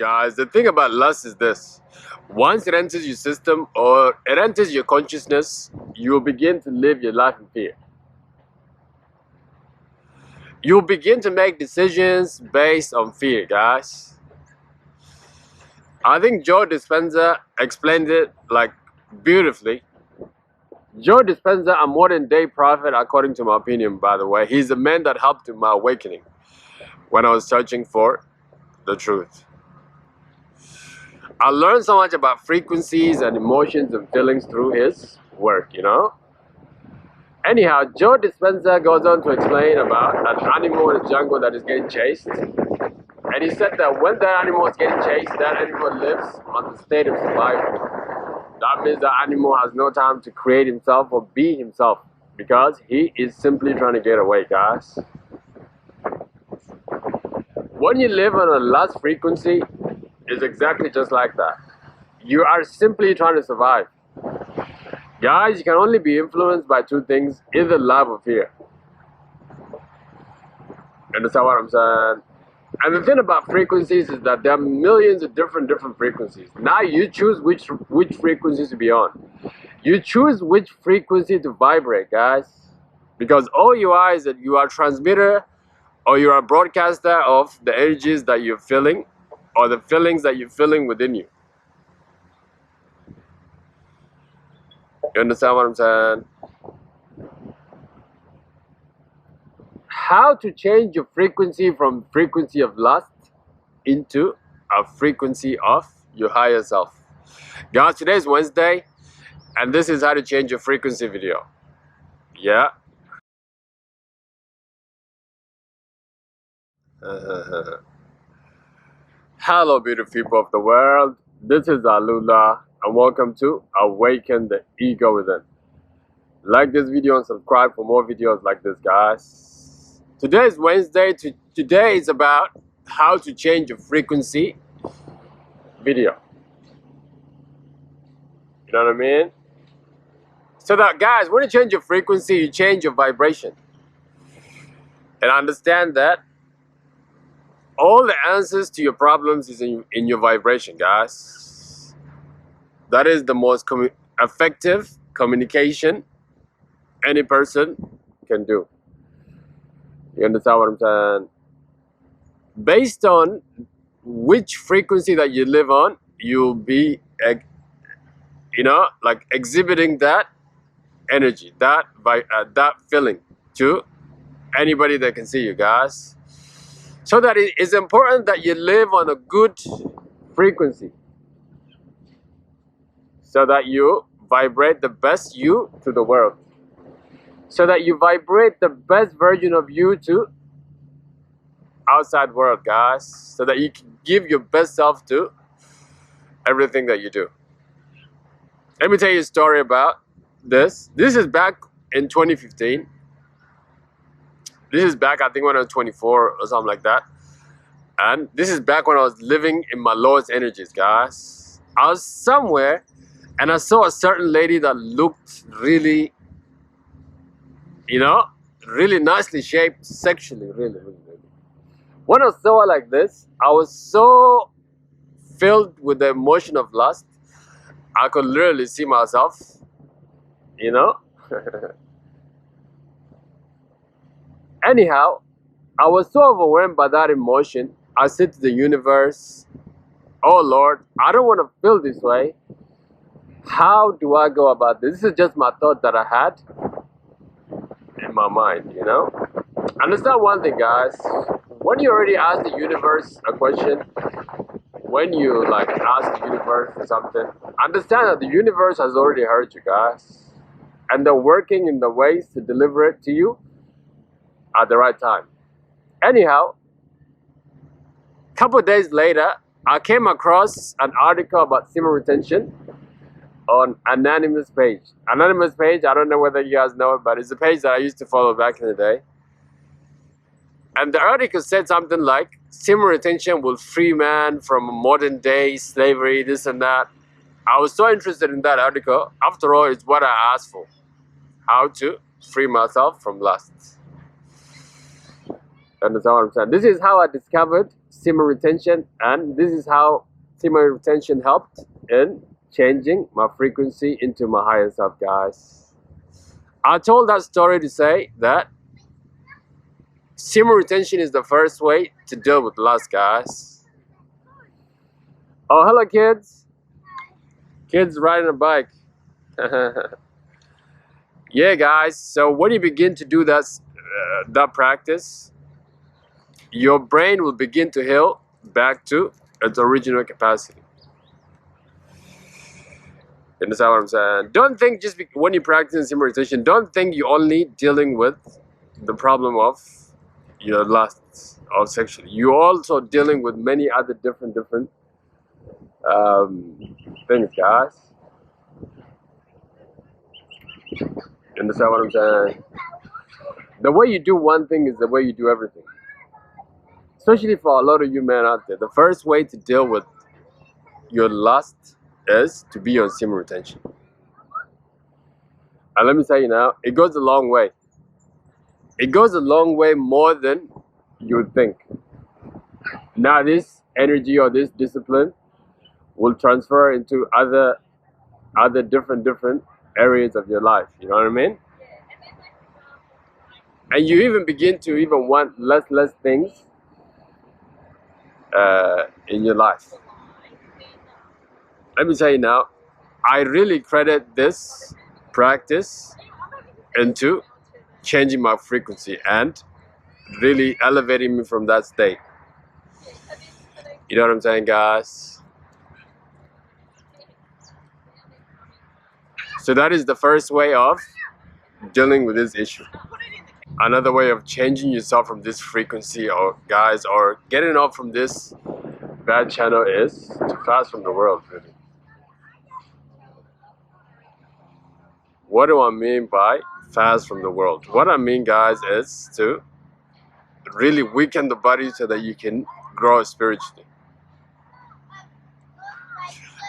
Guys, the thing about lust is this. Once it enters your system or it enters your consciousness, you will begin to live your life in fear. You'll begin to make decisions based on fear, guys. I think Joe Dispenza explained it like beautifully. Joe Dispenza, a modern day prophet, according to my opinion, by the way. He's the man that helped in my awakening when I was searching for the truth. I learned so much about frequencies and emotions and feelings through his work, you know. Anyhow, Joe Dispenza goes on to explain about an animal in the jungle that is getting chased. And he said that when that animal is getting chased, that animal lives on the state of survival. That means that animal has no time to create himself or be himself because he is simply trying to get away, guys. When you live on a lust frequency, it's exactly just like that. You are simply trying to survive. Guys, you can only be influenced by two things, either love or fear. Understand what I'm saying? And the thing about frequencies is that there are millions of different frequencies. Now you choose which frequencies to be on. You choose which frequency to vibrate, guys. Because all you are is that you are a transmitter or you are a broadcaster of the energies that you're feeling or the feelings that you're feeling within you. You understand what I'm saying? How to change your frequency from frequency of lust into a frequency of your higher self. Guys, today is Wednesday, and this is how to change your frequency video. Yeah. Hello, beautiful people of the world. This is Alula, and welcome to Awaken the Ego Within. Like this video and subscribe for more videos like this, guys. Today is Wednesday. Today is about how to change your frequency video. You know what I mean? So that, guys, when you change your frequency, you change your vibration. And understand that all the answers to your problems is in your vibration, guys. That is the most effective communication any person can do. You understand what I'm saying? Based on which frequency that you live on, you'll be, like exhibiting that energy, that feeling to anybody that can see you, guys. So that it is important that you live on a good frequency, so that you vibrate the best you to the world. So that you vibrate the best version of you to outside world, guys. So that you can give your best self to everything that you do. Let me tell you a story about this. This is back in 2015. This is back, I think, when I was 24 or something like that. And this is back when I was living in my lowest energies, guys. I was somewhere and I saw a certain lady that looked really, really nicely shaped sexually, really. When I saw her like this, I was so filled with the emotion of lust, I could literally see myself, Anyhow, I was so overwhelmed by that emotion, I said to the universe, oh Lord, I don't want to feel this way. How do I go about this? This is just my thought that I had in my mind, Understand one thing, guys. When you already ask the universe a question, when you ask the universe for something, understand that the universe has already heard you, guys. And they're working in the ways to deliver it to you at the right time. Anyhow, a couple of days later, I came across an article about semen retention on Anonymous page. Anonymous page, I don't know whether you guys know it, but it's a page that I used to follow back in the day. And the article said something like, semen retention will free man from modern day slavery, this and that. I was so interested in that article. After all, it's what I asked for. How to free myself from lust. Understand what I'm saying? This is how I discovered semen retention, and this is how semen retention helped in changing my frequency into my higher self, guys. I told that story to say that semen retention is the first way to deal with lust, guys. Oh, hello, kids. Kids riding a bike. Yeah, guys. So when you begin to do that practice, your brain will begin to heal back to its original capacity. You understand what I'm saying? Don't think when you practice semen retention, don't think you're only dealing with the problem of your lust or sexually. You're also dealing with many other different things, guys. You understand what I'm saying? The way you do one thing is the way you do everything. Especially for a lot of you men out there, the first way to deal with your lust is to be on semen retention. And let me tell you now, it goes a long way. It goes a long way more than you would think. Now this energy or this discipline will transfer into other different areas of your life. You know what I mean? And you even begin to even want less things in your life. Let me tell you now, I really credit this practice into changing my frequency and really elevating me from that state. You know what I'm saying, guys? So that is the first way of dealing with this issue. Another way of changing yourself from this frequency, or guys, or getting off from this bad channel is to fast from the world, really. What do I mean by fast from the world? What I mean, guys, is to really weaken the body so that you can grow spiritually.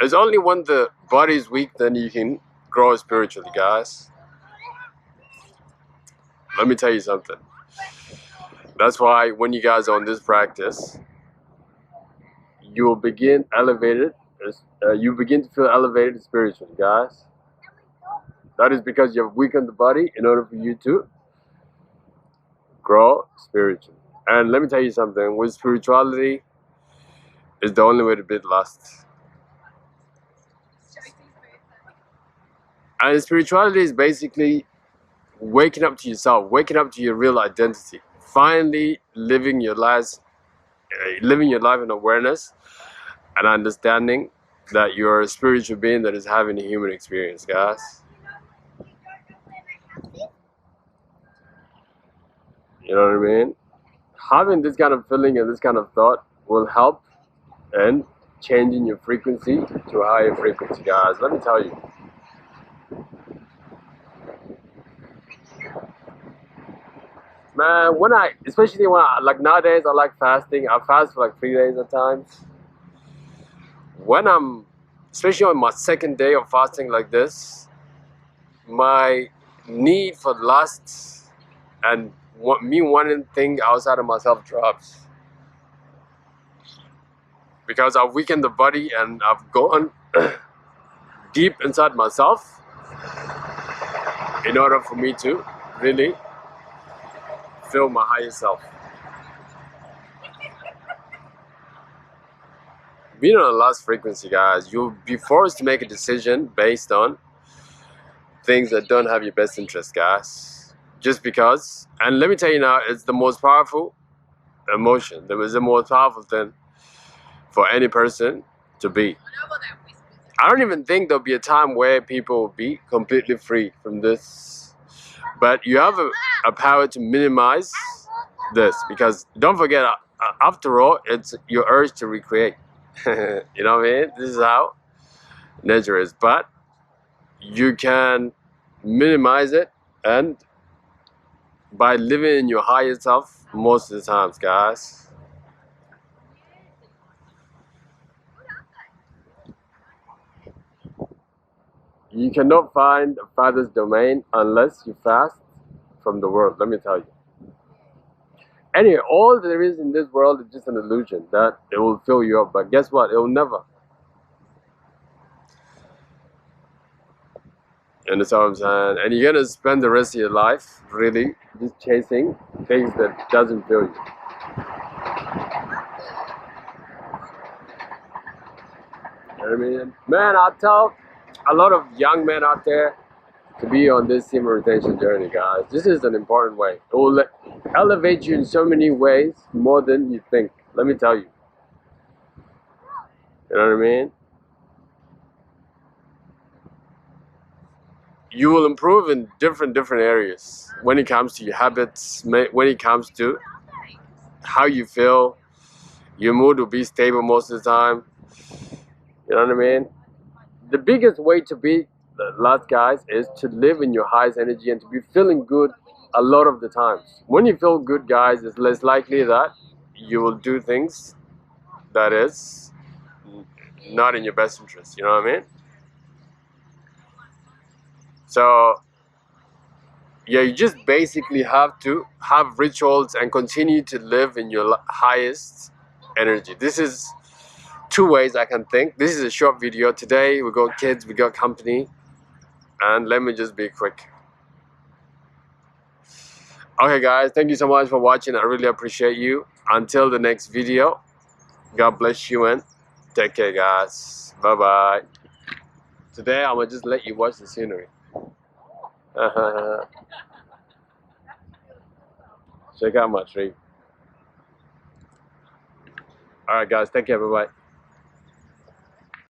It's only when the body is weak then you can grow spiritually, guys. Let me tell you something. That's why when you guys are on this practice, you will begin elevated. You begin to feel elevated spiritually, guys. That is because you have weakened the body in order for you to grow spiritually. And let me tell you something. With spirituality, is the only way to beat lust. And spirituality is basically waking up to yourself, waking up to your real identity, finally living your life in awareness and understanding that you're a spiritual being that is having a human experience, guys. You know what I mean? Having this kind of feeling and this kind of thought will help in changing your frequency to a higher frequency, guys. Let me tell you. Man, especially like nowadays, I like fasting. I fast for like 3 days at times. Especially on my second day of fasting like this, my need for lust and me wanting things outside of myself drops. Because I've weakened the body and I've gone deep inside myself in order for me to really feel my higher self. Being on a lust frequency, guys, you'll be forced to make a decision based on things that don't have your best interest, guys. Just because, and let me tell you now, it's the most powerful emotion. It was the most powerful thing for any person to be. I don't even think there'll be a time where people will be completely free from this. But you have a power to minimize this, because don't forget, after all, it's your urge to recreate. You know what I mean? This is how nature is. But you can minimize it, and by living in your higher self most of the times, guys. You cannot find a father's domain unless you fast from the world, let me tell you. Anyway, all there is in this world is just an illusion that it will fill you up. But guess what? It will never. You understand what I'm saying? And you're gonna spend the rest of your life really just chasing things that doesn't fill you. You know what I mean? Man, I tell a lot of young men out there to be on this semen retention journey, guys. This is an important way. It will elevate you in so many ways more than you think. Let me tell you. You know what I mean? You will improve in different areas when it comes to your habits, when it comes to how you feel. Your mood will be stable most of the time. You know what I mean? The biggest way to be the last, guys, is to live in your highest energy and to be feeling good a lot of the times. When you feel good, guys, it's less likely that you will do things that is not in your best interest. You know what I mean? So yeah, you just basically have to have rituals and continue to live in your highest energy. This is two ways I can think. This is a short video. Today we got kids, we got company, and let me just be quick. Okay guys, thank you so much for watching. I really appreciate you. Until the next video, God bless you and take care, guys. Bye bye. Today I'm gonna just let you watch the scenery. Check out my tree. Alright guys, take care, bye bye.